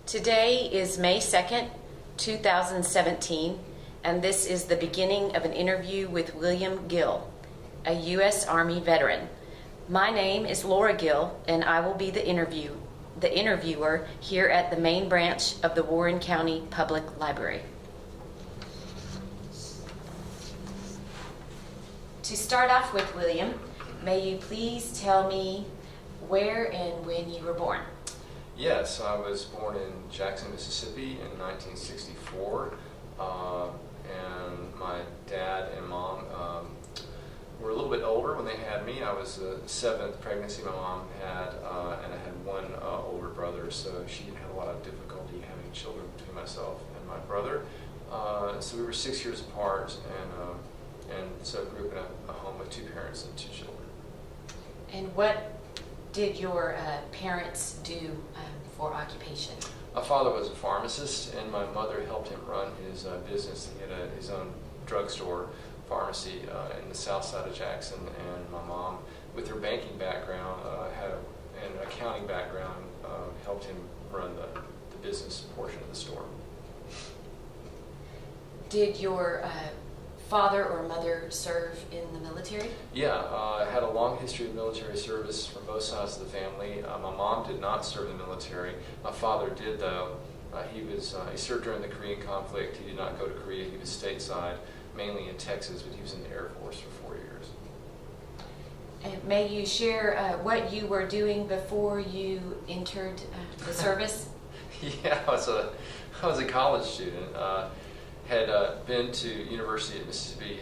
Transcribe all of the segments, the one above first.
Today is May 2nd, 2017, and this is the beginning of an interview with William Gill, a U.S. Army veteran. My name is Laura Gill, and I will be the interviewer here at the main branch of the Warren County Public Library. To start off with, William, may you please tell me where and when you were born? Yes, I was born in Jackson, Mississippi in 1964, and my dad and mom were a little bit older when they had me. I was the seventh pregnancy my mom had, and I had one older brother, so she had a lot of difficulty having children between myself and my brother. So we were 6 years apart, and so I grew up in a home with two parents and two children. And what did your parents do for occupation? My father was a pharmacist, and my mother helped him run his business. He had his own drugstore pharmacy in the south side of Jackson, and my mom, with her banking background, and an accounting background, helped him run the business portion of the store. Did your father or mother serve in the military? Yeah, I had a long history of military service from both sides of the family. My mom did not serve in the military. My father did, though. He served during the Korean conflict. He did not go to Korea. He was stateside, mainly in Texas, but he was in the Air Force for 4 years. And may you share what you were doing before you entered the service? Yeah, I was a college student. Had been to University of Mississippi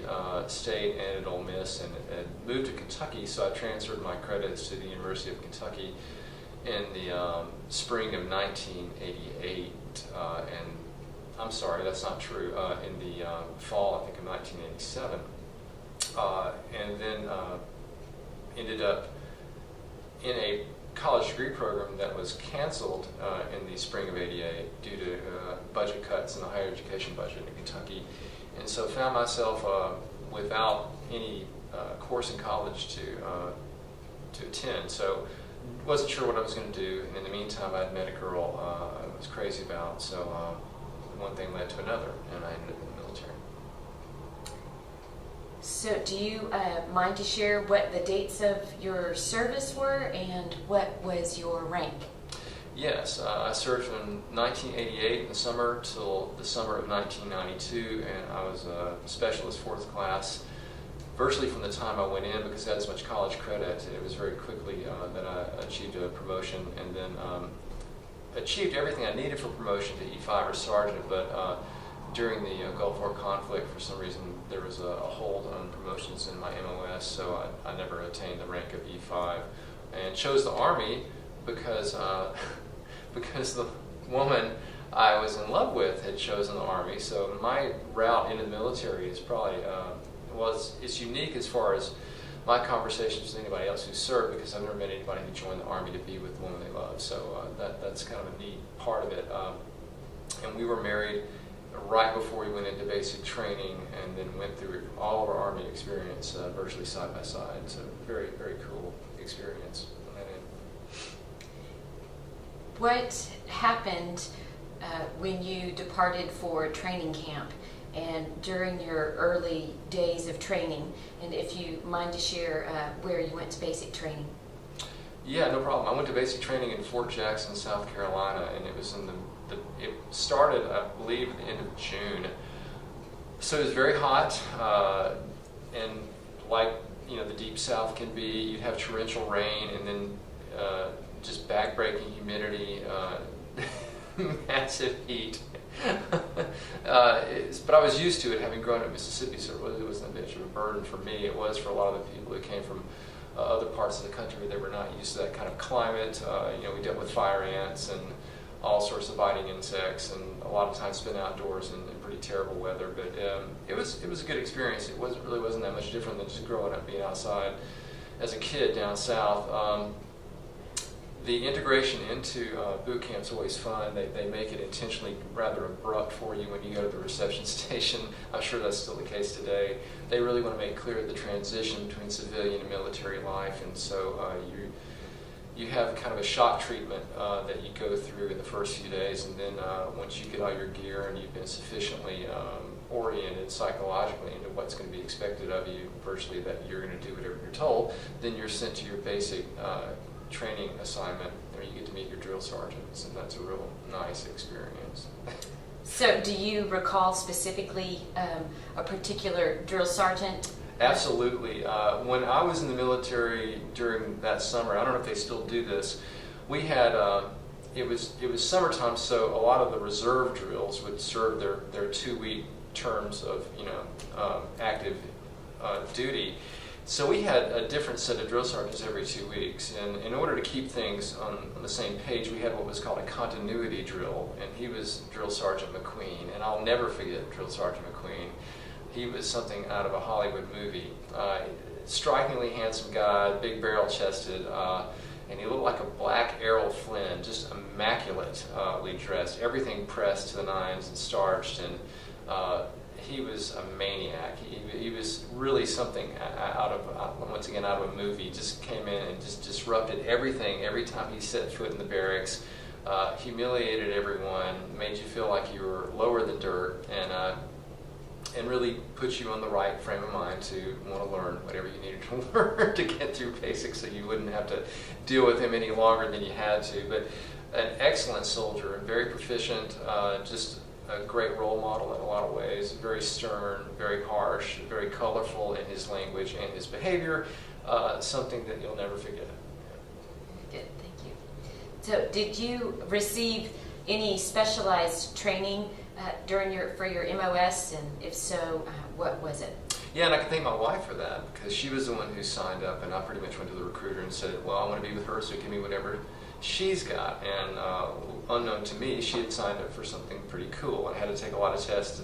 State and at Ole Miss, and had moved to Kentucky, so I transferred my credits to the University of Kentucky in the spring of 1988, and I'm sorry, that's not true, in the fall, I think, of 1987, and then ended up in a college degree program that was canceled in the spring of '88 due to budget cuts in the higher education budget in Kentucky, and so found myself without any course in college to attend. So wasn't sure what I was going to do, and in the meantime I'd met a girl I was crazy about, so one thing led to another, and I ended up in the military. So do you mind to share what the dates of your service were and what was your rank? Yes, I served from 1988 in the summer till the summer of 1992, and I was a specialist fourth class virtually from the time I went in, because I had as much college credit. It was very quickly that I achieved a promotion, and then achieved everything I needed for promotion to E5 or sergeant, but during the Gulf War conflict, for some reason, there was a hold on promotions in my MOS, so I never attained the rank of E5, and chose the Army because because the woman I was in love with had chosen the Army. So my route into the military is probably it's unique as far as my conversations with anybody else who served, because I've never met anybody who joined the Army to be with the woman they love. So that's kind of a neat part of it. And we were married right before we went into basic training, and then went through all of our Army experience virtually side by side. So very, very cool experience on that end. What happened when you departed for training camp and during your early days of training? And if you mind to share where you went to basic training? Yeah, no problem. I went to basic training in Fort Jackson, South Carolina, and it was in it started, I believe, at the end of June. So it was very hot, and like the Deep South can be, you'd have torrential rain, and then just back-breaking humidity, massive heat. But I was used to it, having grown up in Mississippi, so it wasn't much of a burden for me. It was for a lot of the people that came from other parts of the country. They were not used to that kind of climate. We dealt with fire ants and all sorts of biting insects, and a lot of times spent outdoors in pretty terrible weather. But it was a good experience. It really wasn't that much different than just growing up being outside as a kid down south. The integration into boot camp's always fun. They make it intentionally rather abrupt for you when you go to the reception station. I'm sure that's still the case today. They really want to make clear the transition between civilian and military life, and so you have kind of a shock treatment that you go through in the first few days, and then once you get all your gear and you've been sufficiently oriented psychologically into what's going to be expected of you, virtually that you're going to do whatever you're told, then you're sent to your basic training assignment, where you get to meet your drill sergeants, and that's a real nice experience. So do you recall specifically a particular drill sergeant? Absolutely. When I was in the military during that summer, I don't know if they still do this, we had, it was summertime, so a lot of the reserve drills would serve their 2-week terms of active duty. So we had a different set of drill sergeants every 2 weeks, and in order to keep things on the same page, we had what was called a continuity drill, and he was Drill Sergeant McQueen, and I'll never forget Drill Sergeant McQueen. He was something out of a Hollywood movie. Strikingly handsome guy, big barrel-chested, and he looked like a black Errol Flynn, just immaculately dressed, everything pressed to the nines and starched, and he was a maniac. He was really something out of a movie. Just came in and just disrupted everything every time he set foot in the barracks. Humiliated everyone, made you feel like you were lower than dirt, and really put you on the right frame of mind to want to learn whatever you needed to learn to get through basics, so you wouldn't have to deal with him any longer than you had to. But an excellent soldier, very proficient, just a great role model in a lot of ways, very stern, very harsh, very colorful in his language and his behavior, something that you'll never forget. Good, thank you. So did you receive any specialized training for your MOS, and if so, what was it? Yeah, and I can thank my wife for that, because she was the one who signed up, and I pretty much went to the recruiter and said, well, I want to be with her, so give me whatever she's got. And unknown to me, she had signed up for something pretty cool. I had to take a lot of tests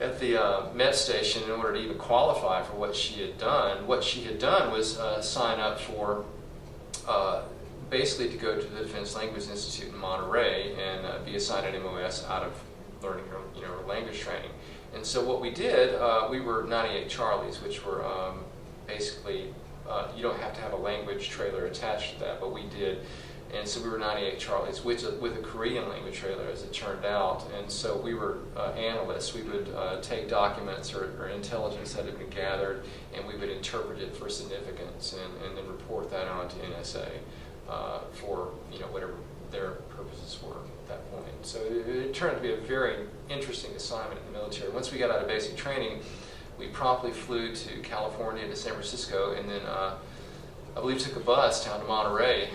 at the Met station in order to even qualify for what she had done. What she had done was sign up for basically to go to the Defense Language Institute in Monterey and be assigned an MOS out of learning her language training. And so what we did, we were 98 Charlies, which were basically, you don't have to have a language trailer attached to that, but we did. And so we were 98 Charlies with a Korean language trailer, as it turned out. And so we were analysts. We would take documents or intelligence that had been gathered, and we would interpret it for significance, and then report that on to NSA for whatever their purposes were at that point. So it turned out to be a very interesting assignment in the military. Once we got out of basic training, we promptly flew to California, to San Francisco, and then I believe took a bus down to Monterey,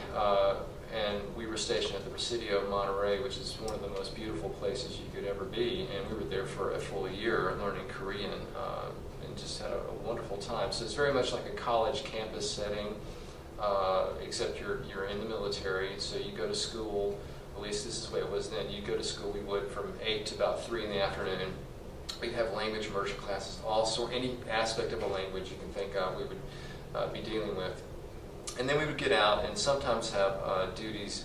and we were stationed at the Presidio Monterey, which is one of the most beautiful places you could ever be, and we were there for a full year learning Korean, and just had a wonderful time. So it's very much like a college campus setting, except you're in the military, so you go to school, at least this is the way it was then, you go to school, we would, from 8 to about 3 in the afternoon. We'd have language immersion classes, any aspect of a language you can think of, we would be dealing with. And then we would get out and sometimes have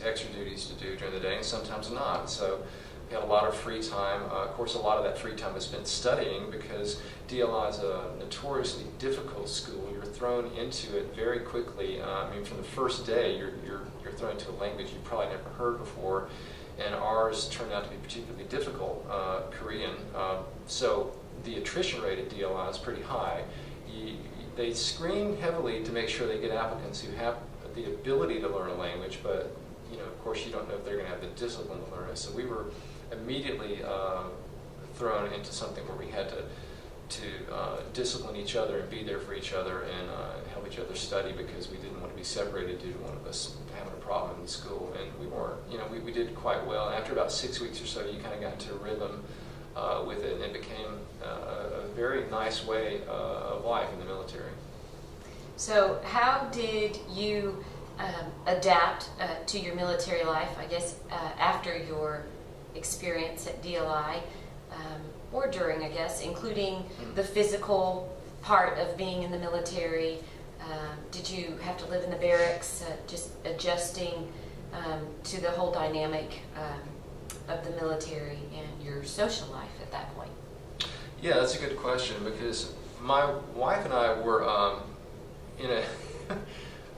extra duties to do during the day, and sometimes not. So we had a lot of free time. Of course, a lot of that free time was spent studying, because DLI is a notoriously difficult school. You're thrown into it very quickly. From the first day, you're thrown into a language you've probably never heard before, and ours turned out to be particularly difficult, Korean. So the attrition rate at DLI is pretty high. They screen heavily to make sure they get applicants who have the ability to learn a language, but of course you don't know if they're going to have the discipline to learn it. So we were immediately thrown into something where we had to discipline each other and be there for each other and help each other study, because we didn't want to be separated due to one of us having a problem in school, and we weren't. We did quite well. And after about 6 weeks or so, you kind of got into a rhythm with it, and it became a very nice way of life in the military. So how did you adapt to your military life, I guess, after your experience at DLI, or during, I guess, including the physical part of being in the military? Did you have to live in the barracks, just adjusting to the whole dynamic of the military and your social life at that point? Yeah, that's a good question, because my wife and I were in a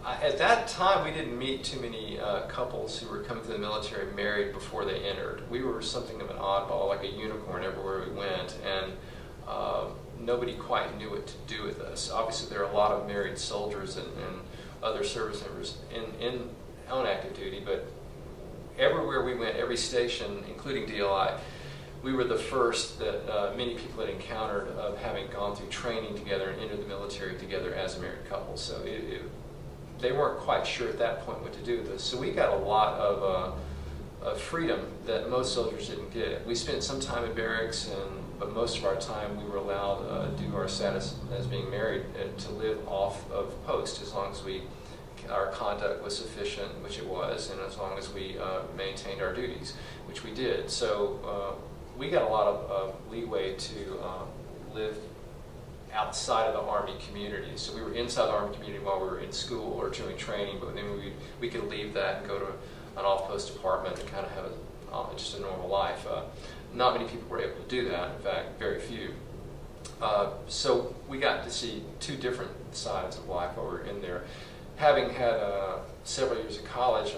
At that time, we didn't meet too many couples who were coming to the military married before they entered. We were something of an oddball, like a unicorn everywhere we went, and nobody quite knew what to do with us. Obviously, there are a lot of married soldiers and other service members on active duty, but everywhere we went, every station, including DLI, we were the first that many people had encountered of having gone through training together and entered the military together as a married couple. So they weren't quite sure at that point what to do with us. So we got a lot of freedom that most soldiers didn't get. We spent some time in barracks, but most of our time we were allowed, due to our status as being married, to live off of post as long as our conduct was sufficient, which it was, and as long as we maintained our duties, which we did. So we got a lot of leeway to live outside of the Army community. So we were inside the Army community while we were in school or doing training, but then we could leave that and go to an off-post department and kind of have just a normal life. Not many people were able to do that. In fact, very few. So we got to see two different sides of life while we were in there. Having had several years of college,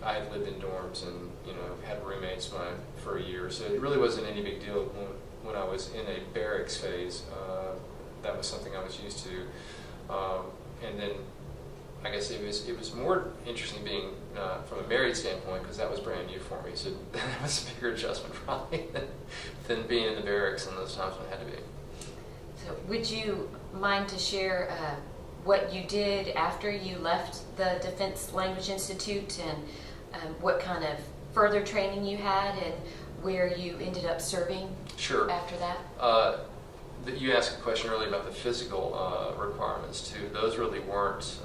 I had lived in dorms and had roommates for a year, so it really wasn't any big deal when I was in a barracks phase. That was something I was used to, and then I guess it was more interesting being from a married standpoint, because that was brand new for me. So that was a bigger adjustment probably than being in the barracks in those times when I had to be. So would you mind to share what you did after you left the Defense Language Institute, and what kind of further training you had, and where you ended up serving? Sure. After that? You asked a question earlier about the physical requirements too. Those really weren't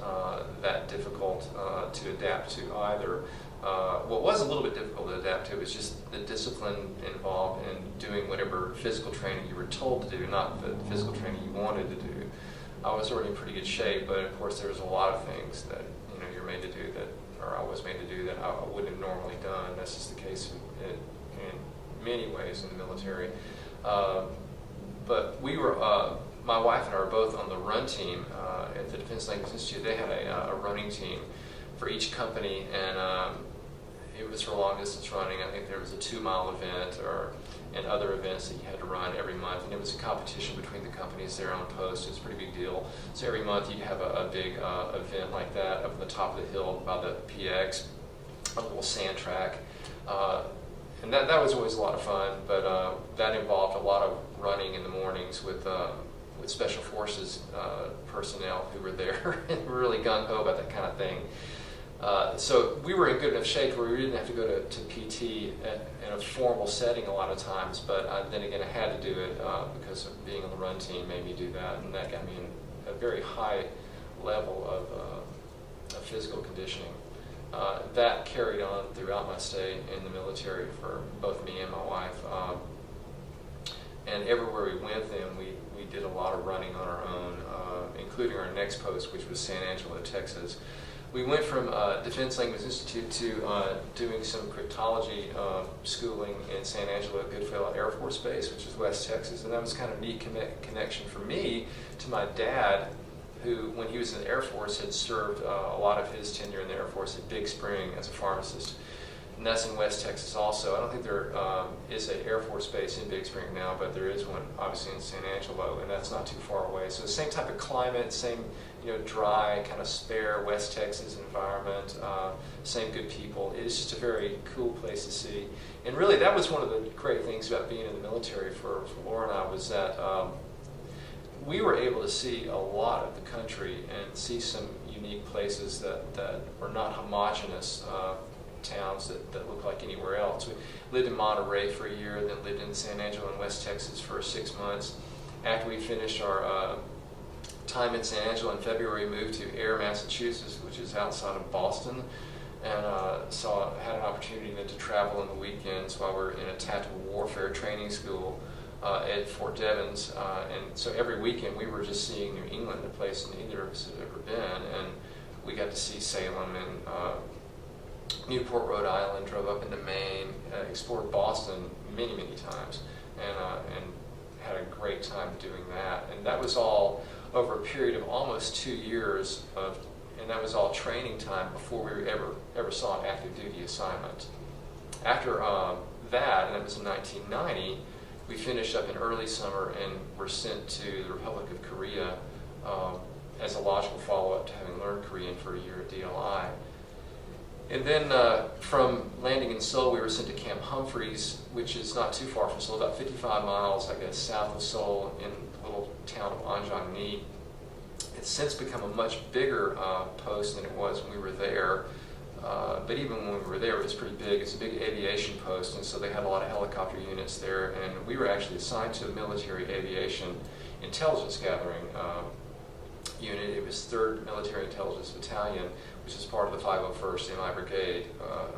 that difficult to adapt to either. What was a little bit difficult to adapt to was just the discipline involved in doing whatever physical training you were told to do, not the physical training you wanted to do. I was already in pretty good shape, but of course there was a lot of things that you're made to do or I was made to do that I wouldn't have normally done. That's just the case in many ways in the military. But we were, my wife and I were both on the run team at the Defense Language Institute. They had a running team for each company, and it was for long distance running. I think there was a 2-mile event and other events that you had to run every month, and it was a competition between the companies there on post. It was a pretty big deal. So every month you'd have a big event like that up on the top of the hill by the PX, a little sand track. And that was always a lot of fun, but that involved a lot of running in the mornings with Special Forces personnel who were there and were really gung-ho about that kind of thing. So we were in good enough shape where we didn't have to go to PT in a formal setting a lot of times, but then again I had to do it because of being on the run team made me do that, and that got me in a very high level of physical conditioning. That carried on throughout my stay in the military for both me and my wife. And everywhere we went then, we did a lot of running on our own, including our next post, which was San Angelo, Texas. We went from Defense Language Institute to doing some cryptology schooling in San Angelo at Goodfellow Air Force Base, which is West Texas, and that was kind of a neat connection for me to my dad, who, when he was in the Air Force, had served a lot of his tenure in the Air Force at Big Spring as a pharmacist. And that's in West Texas also. I don't think there is an Air Force base in Big Spring now, but there is one obviously in San Angelo, and that's not too far away. So the same type of climate, same dry, kind of spare West Texas environment, same good people. It's just a very cool place to see. And really that was one of the great things about being in the military for Laura and I, was that we were able to see a lot of the country and see some unique places that were not homogenous towns that look like anywhere else. We lived in Monterey for a year, then lived in San Angelo in West Texas for 6 months. After we finished our time in San Angelo in February, we moved to Ayer, Massachusetts, which is outside of Boston, and had an opportunity then to travel on the weekends while we were in a tactical warfare training school at Fort Devens. And so every weekend we were just seeing New England, a place neither of us had ever been, and we got to see Salem and Newport, Rhode Island, drove up into Maine, explored Boston many, many times, and had a great time doing that. And that was all over a period of almost 2 years and that was all training time before we ever saw an active duty assignment. After that, and that was in 1990, we finished up in early summer and were sent to the Republic of Korea as a logical follow-up to having learned Korean for a year at DLI. And then from landing in Seoul, we were sent to Camp Humphreys, which is not too far from Seoul, about 55 miles, I guess, south of Seoul in the little town of Anjangni. It's since become a much bigger post than it was when we were there. But even when we were there, it was pretty big. It's a big aviation post, and so they had a lot of helicopter units there. And we were actually assigned to a military aviation intelligence gathering unit. It was 3rd Military Intelligence Battalion, which is part of the 501st MI Brigade,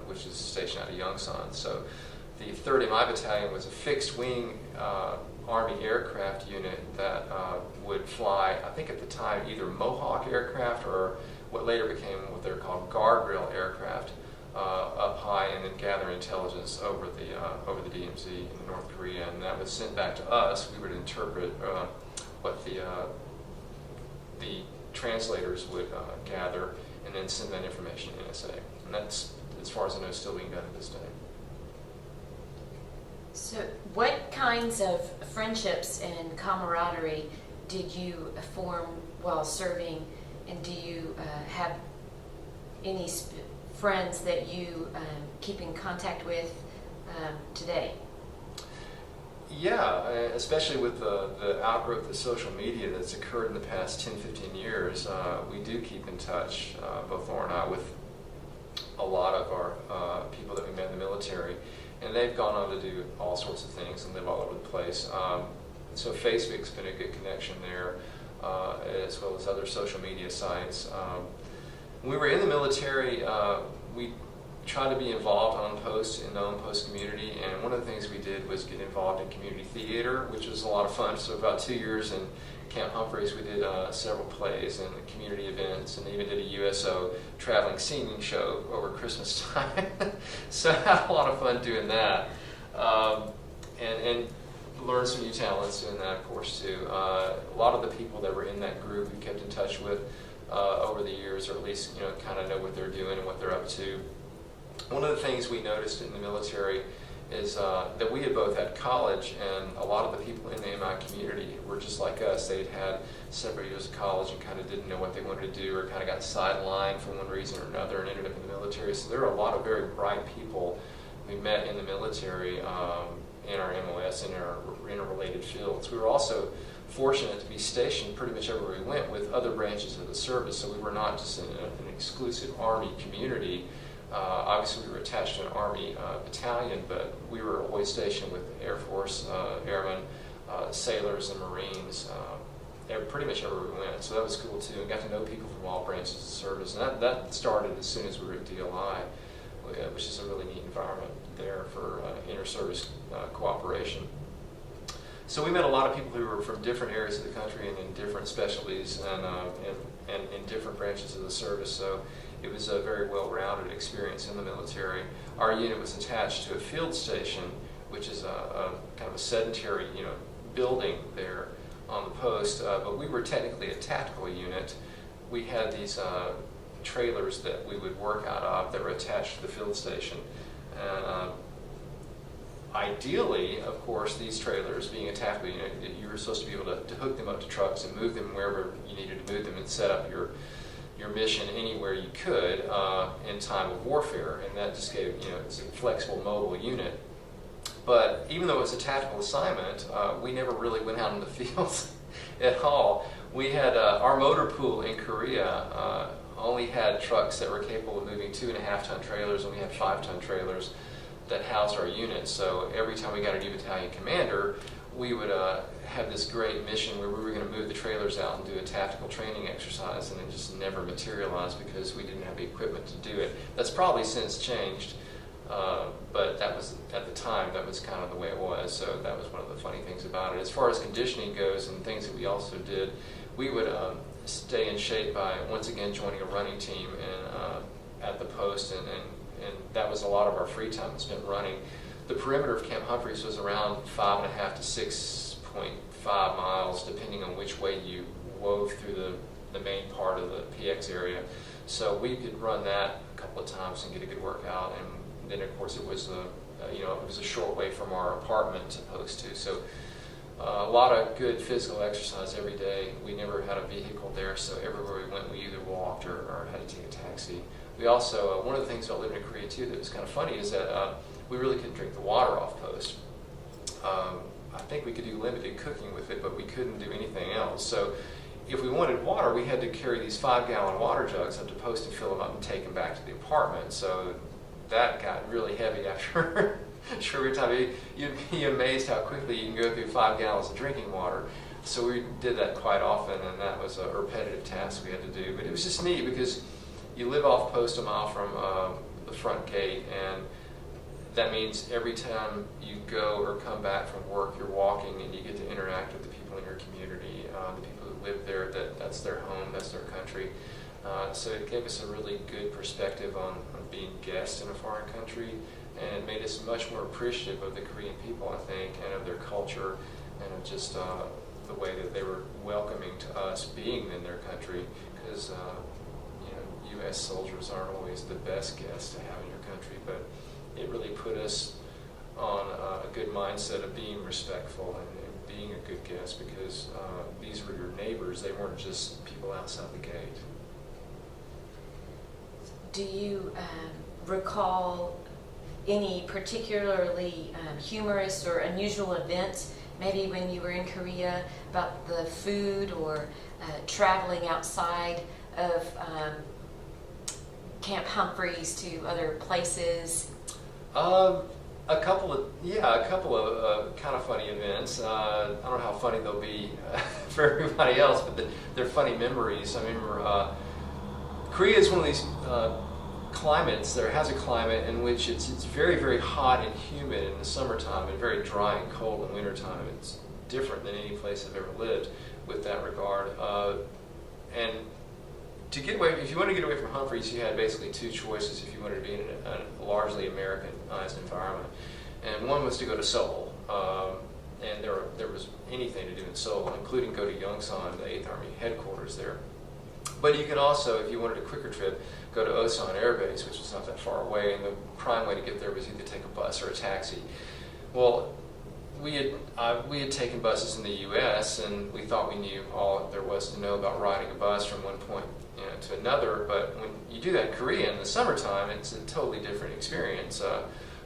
which is stationed out of Yongsan. So the 3rd MI Battalion was a fixed-wing Army aircraft unit that would fly, I think at the time, either Mohawk aircraft or what later became what they're called guardrail aircraft up high, and then gather intelligence over the DMZ in North Korea. And that was sent back to us. We would interpret what the translators would gather, and then send that information to NSA. And that's, as far as I know, still being done to this day. So what kinds of friendships and camaraderie did you form while serving, and do you have any friends that you keep in contact with today? Yeah, especially with the outgrowth of social media that's occurred in the past 10, 15 years, we do keep in touch, both Laura and I, with a lot of our people that we met in the military. And they've gone on to do all sorts of things and live all over the place. So Facebook's been a good connection there, as well as other social media sites. When we were in the military, we tried to be involved on post in the on-post community, and one of the things we did was get involved in community theater, which was a lot of fun. So about 2 years in Camp Humphreys, we did several plays and community events, and even did a USO traveling singing show over Christmas time. So I had a lot of fun doing that, and learned some new talents doing that, of course, too. A lot of the people that were in that group we kept in touch with over the years, or at least kind of know what they're doing and what they're up to. One of the things we noticed in the military is that we had both had college, and a lot of the people in the MI community were just like us. They'd had several years of college and kind of didn't know what they wanted to do, or kind of got sidelined for one reason or another and ended up in the military. So there are a lot of very bright people we met in the military, in our MOS, in our interrelated fields. We were also fortunate to be stationed pretty much everywhere we went with other branches of the service, so we were not just in an exclusive Army community. Obviously, we were attached to an Army battalion, but we were always stationed with Air Force airmen, sailors, and Marines, pretty much everywhere we went. So that was cool too, and got to know people from all branches of service. And that started as soon as we were at DLI, which is a really neat environment there for inter-service cooperation. So we met a lot of people who were from different areas of the country and in different specialties and in different branches of the service. So it was a very well-rounded experience in the military. Our unit was attached to a field station, which is a kind of a sedentary, building there on the post. But we were technically a tactical unit. We had these trailers that we would work out of that were attached to the field station. And ideally, of course, these trailers, being a tactical unit, you were supposed to be able to hook them up to trucks and move them wherever you needed to move them and set up your mission anywhere you could in time of warfare. And that just gave, it's a flexible mobile unit. But even though it was a tactical assignment, we never really went out in the fields at all. We had our motor pool in Korea only had trucks that were capable of moving 2.5-ton trailers, and we had 5-ton trailers that housed our units. So every time we got a new battalion commander, we would have this great mission where we were going to move the trailers out and do a tactical training exercise, and it just never materialized because we didn't have the equipment to do it. That's probably since changed, but that was, at the time, that was kind of the way it was. So that was one of the funny things about it. As far as conditioning goes and things that we also did, we would stay in shape by, once again, joining a running team at the post, and that was a lot of our free time spent running. The perimeter of Camp Humphreys was around 5.5 to 6.5 miles, depending on which way you wove through the main part of the PX area. So we could run that a couple of times and get a good workout. And then of course it was it was a short way from our apartment to Post 2. So a lot of good physical exercise every day. We never had a vehicle there, so everywhere we went we either walked or had to take a taxi. We also, one of the things about living in Korea too that was kind of funny is that we really couldn't drink the water off Post. I think we could do limited cooking with it, but we couldn't do anything else. So if we wanted water, we had to carry these 5-gallon water jugs up to Post and fill them up and take them back to the apartment. So that got really heavy after every time. You'd be amazed how quickly you can go through 5 gallons of drinking water. So we did that quite often, and that was a repetitive task we had to do. But it was just neat because you live off Post a mile from the front gate, and that means every time you go or come back from work, you're walking and you get to interact with the people in your community, the people who live there, that's their home, that's their country. So it gave us a really good perspective on being guests in a foreign country, and it made us much more appreciative of the Korean people, I think, and of their culture, and of just the way that they were welcoming to us being in their country, because U.S. soldiers aren't always the best guests to have in your country, but it really put us on a good mindset of being respectful and being a good guest, because these were your neighbors. They weren't just people outside the gate. Do you recall any particularly humorous or unusual events, maybe when you were in Korea, about the food or traveling outside of Camp Humphreys to other places? A couple of kind of funny events. I don't know how funny they'll be for everybody else, but they're funny memories. I remember Korea is one of these climates. There has a climate in which it's very, very hot and humid in the summertime and very dry and cold in wintertime. It's different than any place I've ever lived with that regard. And to get away, if you wanted to get away from Humphreys, you had basically two choices if you wanted to be in a largely Americanized environment. And one was to go to Seoul. And there was anything to do in Seoul, including go to Yongsan, the 8th Army headquarters there. But you could also, if you wanted a quicker trip, go to Osan Air Base, which was not that far away, and the prime way to get there was either take a bus or a taxi. Well, we had taken buses in the U.S., and we thought we knew all there was to know about riding a bus from one point to another. But when you do that in Korea in the summertime, it's a totally different experience.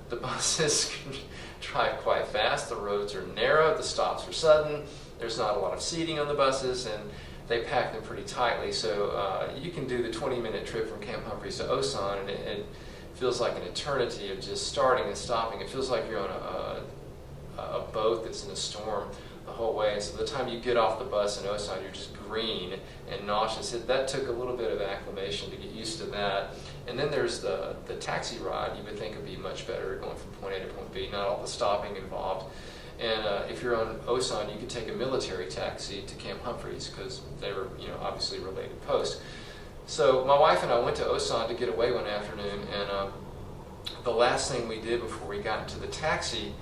The buses can drive quite fast. The roads are narrow. The stops are sudden. There's not a lot of seating on the buses, and they pack them pretty tightly. So you can do the 20-minute trip from Camp Humphreys to Osan, and it feels like an eternity of just starting and stopping. It feels like you're on a boat that's in a storm the whole way. And so the time you get off the bus in Osan, you're just green and nauseous. That took a little bit of acclimation to get used to that. And then there's the taxi ride. You would think would be much better, going from point A to point B, not all the stopping involved. And if you're on Osan, you could take a military taxi to Camp Humphreys, because they were, obviously related posts. So my wife and I went to Osan to get away one afternoon, and the last thing we did before we got into the taxi,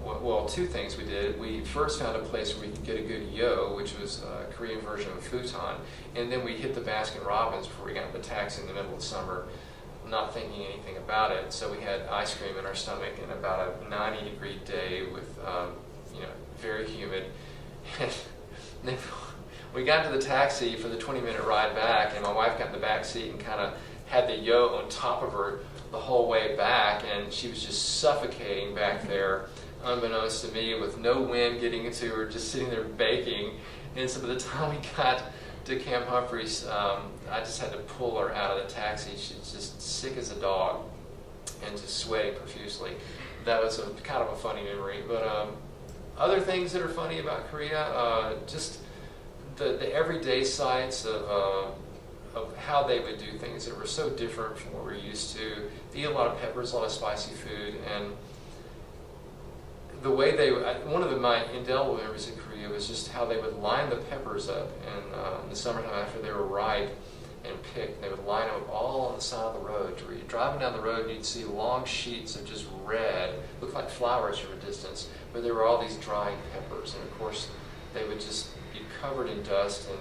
well, two things we did. We first found a place where we could get a good yo, which was a Korean version of a futon, and then we hit the Baskin Robbins before we got in the taxi in the middle of summer, not thinking anything about it. So we had ice cream in our stomach in about a 90-degree day with, very humid. And then we got into the taxi for the 20-minute ride back, and my wife got in the back seat and kind of had the yo on top of her the whole way back, and she was just suffocating back there, unbeknownst to me, with no wind getting into her, just sitting there baking. And so by the time we got to Camp Humphreys, I just had to pull her out of the taxi. She's just sick as a dog and just sweating profusely. That was kind of a funny memory. But other things that are funny about Korea, just the everyday sights of how they would do things that were so different from what we're used to. They eat a lot of peppers, a lot of spicy food, and the way one of my indelible memories in Korea was just how they would line the peppers up in the summertime after they were ripe and picked. They would line them up all on the side of the road. Where you're driving down the road and you'd see long sheets of just red, looked like flowers from a distance, but there were all these dried peppers. And of course, they would just be covered in dust and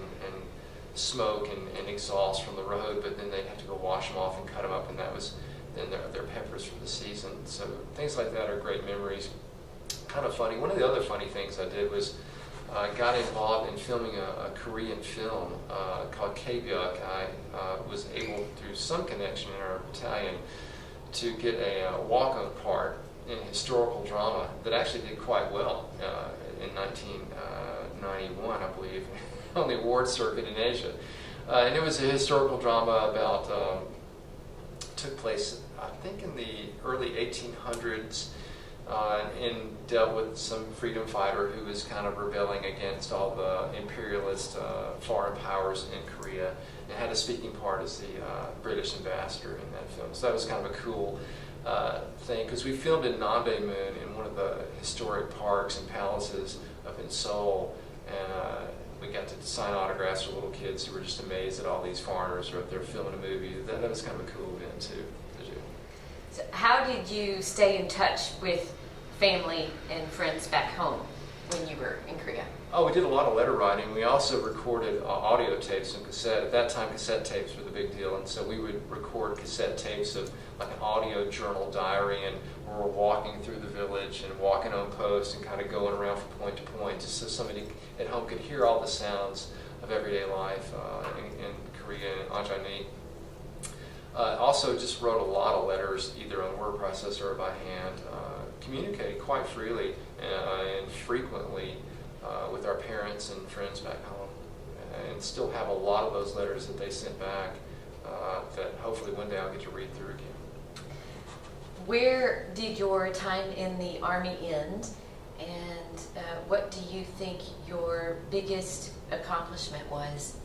smoke and exhaust from the road, but then they'd have to go wash them off and cut them up, and that was then their peppers for the season. So things like that are great memories. Kind of funny. One of the other funny things I did was I got involved in filming a Korean film called K-Byuk. I was able, through some connection in our battalion, to get a walk-on part in historical drama that actually did quite well in 1991, I believe, on the award circuit in Asia. And it was a historical drama about, took place, I think, in the early 1800s, and dealt with some freedom fighter who was kind of rebelling against all the imperialist foreign powers in Korea, and had a speaking part as the British ambassador in that film. So that was kind of a cool thing, because we filmed in Namdae Moon in one of the historic parks and palaces up in Seoul, and we got to sign autographs for little kids who were just amazed that all these foreigners were up there filming a movie. That was kind of a cool event too to do. So how did you stay in touch with family and friends back home when you were in Korea? Oh, we did a lot of letter writing. We also recorded audio tapes and cassette. At that time, cassette tapes were the big deal, and so we would record cassette tapes of like an audio journal diary, and we're walking through the village and walking on post and kind of going around from point to point, just so somebody at home could hear all the sounds of everyday life in Korea and Ajani. Also just wrote a lot of letters, either on word processor or by hand, communicated quite freely and frequently with our parents and friends back home, and still have a lot of those letters that they sent back that hopefully one day I'll get to read through again. Where did your time in the Army end, and what do you think your biggest accomplishment was?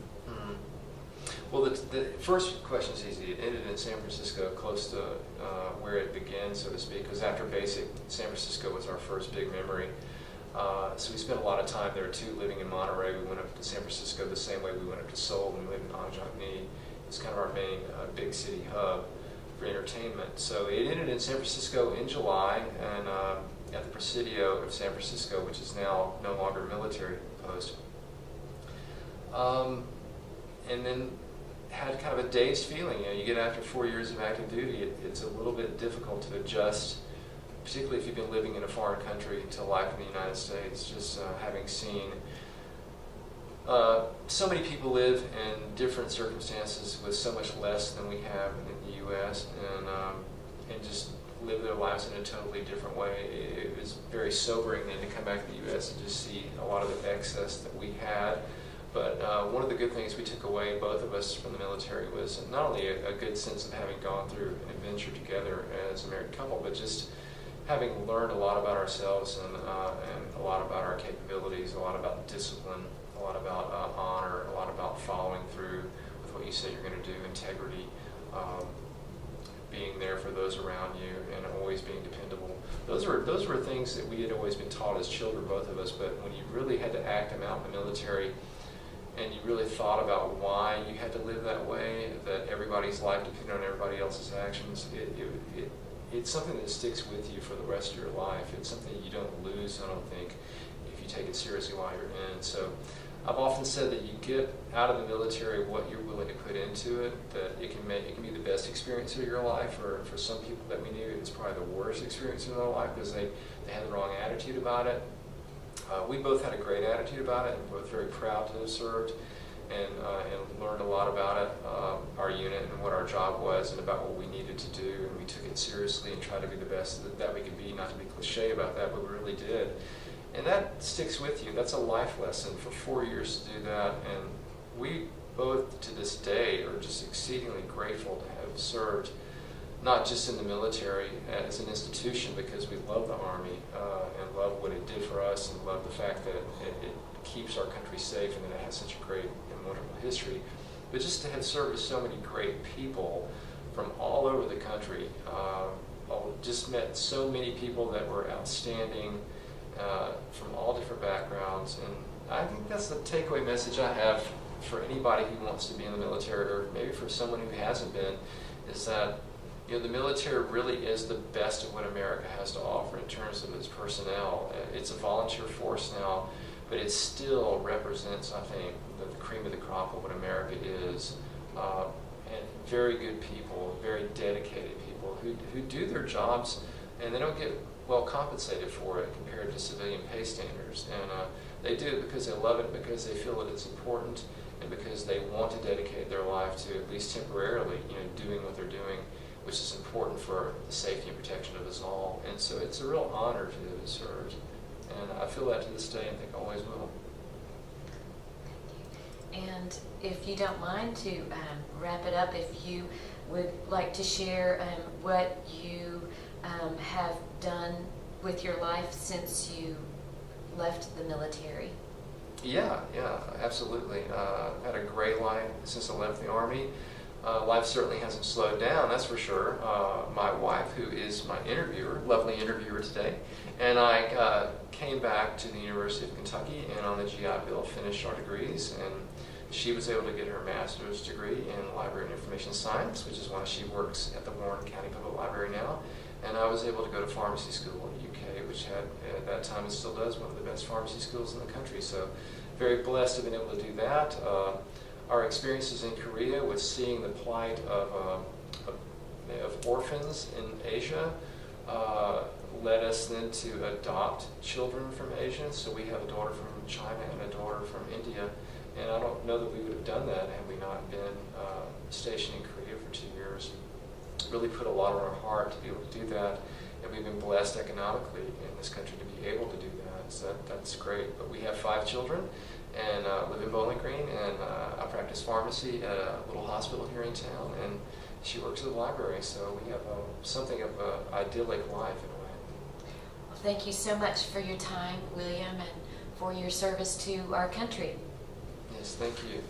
Well, the first question is easy. It ended in San Francisco, close to where it began, so to speak, because after basic, San Francisco was our first big memory. So we spent a lot of time there too, living in Monterey. We went up to San Francisco the same way we went up to Seoul when we lived in Ajani. It's kind of our main big city hub for entertainment. So it ended in San Francisco in July, and at the Presidio of San Francisco, which is now no longer a military post. And then had kind of a dazed feeling. You know, you get after 4 years of active duty, it's a little bit difficult to adjust, particularly if you've been living in a foreign country, to life in the United States. Just having seen so many people live in different circumstances with so much less than we have in the U.S., and just live their lives in a totally different way. It was very sobering then to come back to the U.S. and just see a lot of the excess that we had. But one of the good things we took away, both of us, from the military was not only a good sense of having gone through an adventure together as a married couple, but just having learned a lot about ourselves and a lot about our capabilities, a lot about discipline, a lot about honor, a lot about following through with what you say you're going to do, integrity, being there for those around you, and always being dependable. Those were things that we had always been taught as children, both of us, but when you really had to act them out in the military, and you really thought about why you had to live that way, that everybody's life depended on everybody else's actions, it's something that sticks with you for the rest of your life. It's something you don't lose, I don't think, if you take it seriously while you're in. So I've often said that you get out of the military what you're willing to put into it, that it can be the best experience of your life, or for some people that we knew, it was probably the worst experience of their life because they had the wrong attitude about it. We both had a great attitude about it, and both very proud to have served, and learned a lot about it, our unit, and what our job was, and about what we needed to do. And we took it seriously and tried to be the best that we could be. Not to be cliche about that, but we really did. And that sticks with you. That's a life lesson for 4 years to do that. And we both, to this day, are just exceedingly grateful to have served, not just in the military as an institution, because we love the Army and love what it did for us, and love the fact that it keeps our country safe and that it has such a great and wonderful history. But just to have served with so many great people from all over the country, just met so many people that were outstanding from all different backgrounds. And I think that's the takeaway message I have for anybody who wants to be in the military, or maybe for someone who hasn't been, is that the military really is the best of what America has to offer in terms of its personnel. It's a volunteer force now, but it still represents, I think, the cream of the crop of what America is. And very good people, very dedicated people who do their jobs, and they don't get well compensated for it compared to civilian pay standards. And they do it because they love it, because they feel that it's important, and because they want to dedicate their life to, at least temporarily, doing what they're doing, which is important for the safety and protection of us all. And so it's a real honor to have served. And I feel that to this day, and think I always will. And if you don't mind to wrap it up, if you would like to share what you have done with your life since you left the military. Yeah, absolutely. I've had a great life since I left the Army. Life certainly hasn't slowed down, that's for sure. My wife, who is my interviewer, lovely interviewer today, and I came back to the University of Kentucky and on the GI Bill finished our degrees, and she was able to get her master's degree in Library and Information Science, which is why she works at the Warren County Public Library now. And I was able to go to pharmacy school in the UK, which had, at that time, and still does, one of the best pharmacy schools in the country. So very blessed to have been able to do that. Our experiences in Korea with seeing the plight of orphans in Asia led us then to adopt children from Asia. So we have a daughter from China and a daughter from India. And I don't know that we would have done that had we not been stationed in Korea for 2 years. Really put a lot on our heart to be able to do that, and we've been blessed economically in this country to be able to do that. So that's great. But we have 5 children, and live in Bowling Green, and I practice pharmacy at a little hospital here in town, and she works at the library. So we have something of an idyllic life in a way. Well, thank you so much for your time, William, and for your service to our country. Yes, thank you.